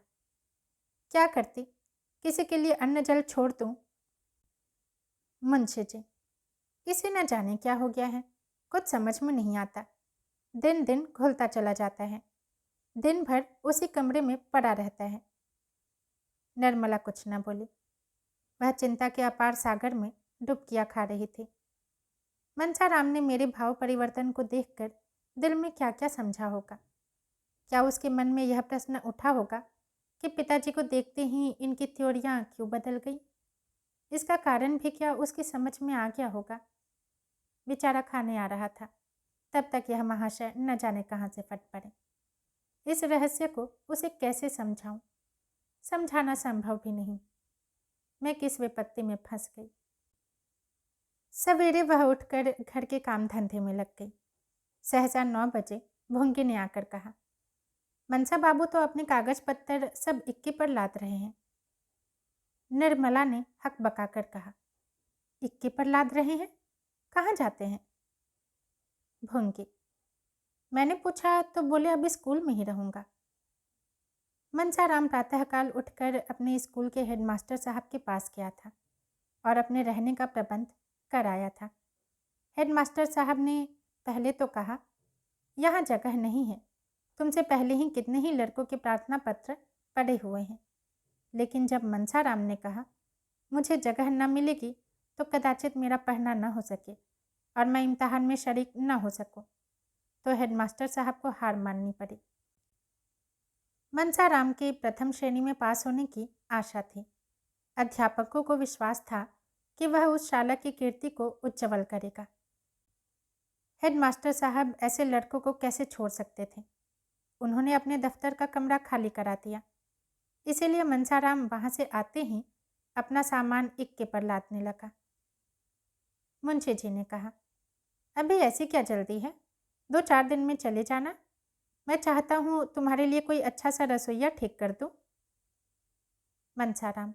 क्या करती, किसी के लिए अन्न जल छोड़ दूं? मुंशी जी, इसे न जाने क्या हो गया है, कुछ समझ में नहीं आता। दिन दिन घुलता चला जाता है, दिन भर उसी कमरे में पड़ा रहता है। निर्मला कुछ न बोली। वह चिंता के अपार सागर में डुबकियां खा रही थी। मनसाराम ने मेरे भाव परिवर्तन को देखकर दिल में क्या क्या समझा होगा। क्या उसके मन में यह प्रश्न उठा होगा कि पिताजी को देखते ही इनकी थ्योरियां क्यों बदल गई? इसका कारण भी क्या उसकी समझ में आ गया होगा? बेचारा खाने आ रहा था, तब तक यह महाशय न जाने कहाँ से फट पड़े। इस रहस्य को उसे कैसे समझाऊं? समझाना संभव भी नहीं। मैं किस विपत्ति में फंस गई। सवेरे वह उठकर घर के काम धंधे में लग गई। सहसा 9 बजे भुंगी ने आकर कहा, मनसा बाबू तो अपने कागज पत्तर सब इक्के पर लाद रहे हैं। निर्मला ने हक बकाकर कहा, इक्के पर लाद रहे हैं? कहाँ जाते हैं? भुंगी, मैंने पूछा तो बोले अभी स्कूल में ही रहूंगा। मनसाराम प्रातःकाल उठकर अपने स्कूल के हेडमास्टर साहब के पास गया था और अपने रहने का प्रबंध कराया था। हेडमास्टर साहब ने पहले तो कहा, यहाँ जगह नहीं है, तुमसे पहले ही कितने ही लड़कों के प्रार्थना पत्र पड़े हुए हैं, लेकिन जब मनसाराम ने कहा मुझे जगह न मिलेगी तो कदाचित मेरा पढ़ना न हो सके और मैं इम्तहान में शरीक न हो सकूं, तो हेडमास्टर साहब को हार माननी पड़ी। मनसाराम के प्रथम श्रेणी में पास होने की आशा थी। अध्यापकों को विश्वास था कि वह उस शाला की कीर्ति को उज्जवल करेगा। हेडमास्टर साहब ऐसे लड़कों को कैसे छोड़ सकते थे। उन्होंने अपने दफ्तर का कमरा खाली करा दिया। इसीलिए मनसाराम वहां से आते ही अपना सामान इक्के पर लादने लगा। मुंशी जी ने कहा, अभी ऐसी क्या जल्दी है, 2-4 दिन में चले जाना। मैं चाहता हूँ तुम्हारे लिए कोई अच्छा सा रसोइया ठीक कर दूँ। मनसाराम,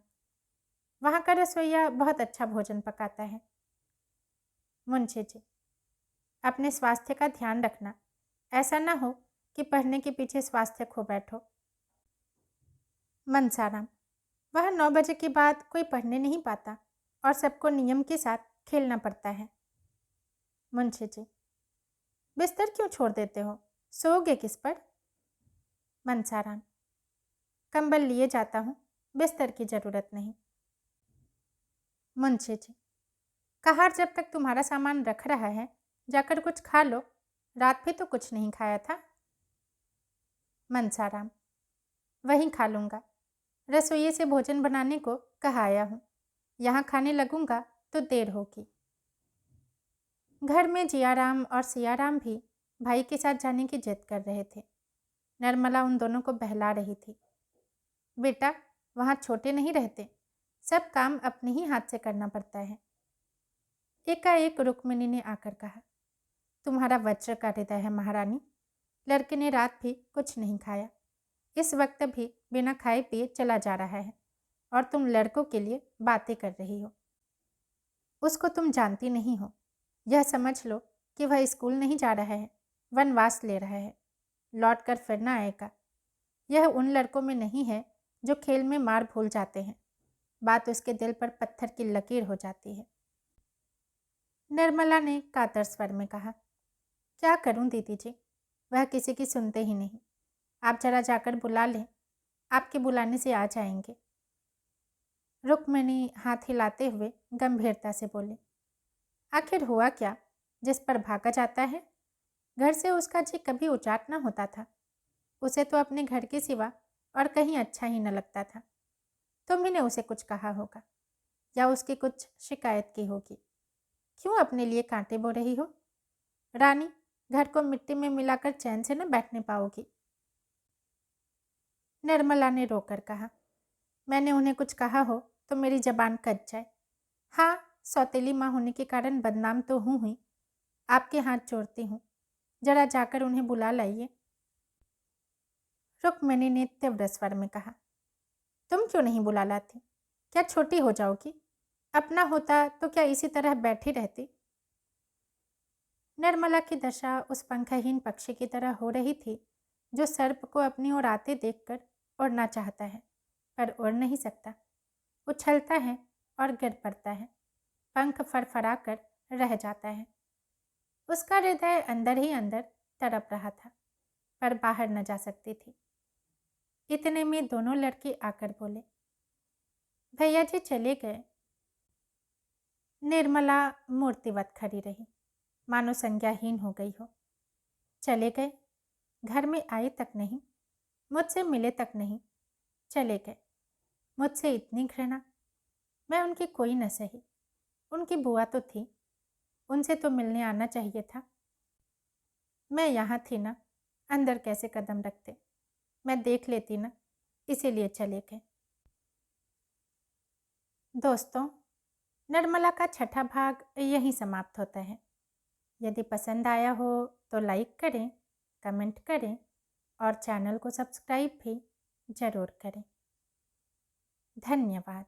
वहाँ का रसोइया बहुत अच्छा भोजन पकाता है। मुंशी जी, अपने स्वास्थ्य का ध्यान रखना, ऐसा ना हो कि पढ़ने के पीछे स्वास्थ्य खो बैठो। मनसाराम, वह 9 बजे के बाद कोई पढ़ने नहीं पाता और सबको नियम के साथ खेलना पड़ता है। मुंशी जी, बिस्तर क्यों छोड़ देते हो, सोओगे किस पर? मनसाराम, कंबल लिए जाता हूँ, बिस्तर की जरूरत नहीं। मुंशी जी, कहार जब तक तुम्हारा सामान रख रहा है, जाकर कुछ खा लो, रात भी तो कुछ नहीं खाया था। मनसाराम, वहीं खा लूँगा, रसोइये से भोजन बनाने को कहा आया हूँ, यहाँ खाने लगूंगा तो देर होगी। घर में जियाराम और सियाराम भी भाई के साथ जाने की जिद कर रहे थे। निर्मला उन दोनों को बहला रही थी, बेटा वहाँ छोटे नहीं रहते, सब काम अपने ही हाथ से करना पड़ता है। एकाएक रुक्मिणी ने आकर कहा, तुम्हारा वज्र का हृदय है महारानी। लड़के ने रात भी कुछ नहीं खाया, इस वक्त भी बिना खाए पिए चला जा रहा है और तुम लड़कों के लिए बातें कर रही हो। उसको तुम जानती नहीं हो, यह समझ लो कि वह स्कूल नहीं जा रहा है, वनवास ले रहा है, लौट कर फिर ना आएगा। यह उन लड़कों में नहीं है जो खेल में मार भूल जाते हैं, बात उसके दिल पर पत्थर की लकीर हो जाती है। निर्मला ने कातर स्वर में कहा, क्या करूं दीदी जी, वह किसी की सुनते ही नहीं। आप जरा जाकर बुला लें, आपके बुलाने से आ जाएंगे। रुक्मिणी हाथ हिलाते हुए गंभीरता से बोली, आखिर हुआ क्या जिस पर भागा जाता है? घर से उसका जी कभी उचाट न होता था। उसे तो अपने घर के सिवा और कहीं अच्छा ही न लगता था। तुम ने उसे कुछ कहा होगा या उसकी कुछ शिकायत की होगी। क्यों अपने लिए कांटे बो रही हो? रानी, घर को मिट्टी में मिलाकर चैन से न बैठने पाओगी। निर्मला ने रोकर कहा, मैंने उन्हें कुछ कहा हो तो मेरी जबान कट जाए। हाँ, सौतेली माँ होने के कारण बदनाम तो हूँ ही। आपके हाथ जोड़ती हूँ, जरा जाकर उन्हें बुला लाइए। रुक्मिणी ने तीव्र स्वर में कहा, तुम क्यों नहीं बुला लाती? क्या छोटी हो जाओगी? अपना होता तो क्या इसी तरह बैठी रहती? निर्मला की दशा उस पंखहीन पक्षी की तरह हो रही थी जो सर्प को अपनी ओर आते देखकर उड़ना चाहता है पर उड़ नहीं सकता। उछलता है और गिर पड़ता है, पंख फरफरा कर रह जाता है। उसका हृदय अंदर ही अंदर तड़प रहा था पर बाहर न जा सकती थी। इतने में दोनों लड़के आकर बोले, भैया जी चले गए। निर्मला मूर्तिवत खड़ी रही, मानो संज्ञाहीन हो गई हो। चले गए? घर में आए तक नहीं, मुझसे मिले तक नहीं, चले गए। मुझसे इतनी घृणा? मैं उनकी कोई न सही, उनकी बुआ तो थी, उनसे तो मिलने आना चाहिए था। मैं यहाँ थी ना, अंदर कैसे कदम रखते, मैं देख लेती ना, इसीलिए चले गए। दोस्तों, निर्मला का छठा भाग यहीं समाप्त होता है। यदि पसंद आया हो तो लाइक करें, कमेंट करें और चैनल को सब्सक्राइब भी ज़रूर करें। धन्यवाद।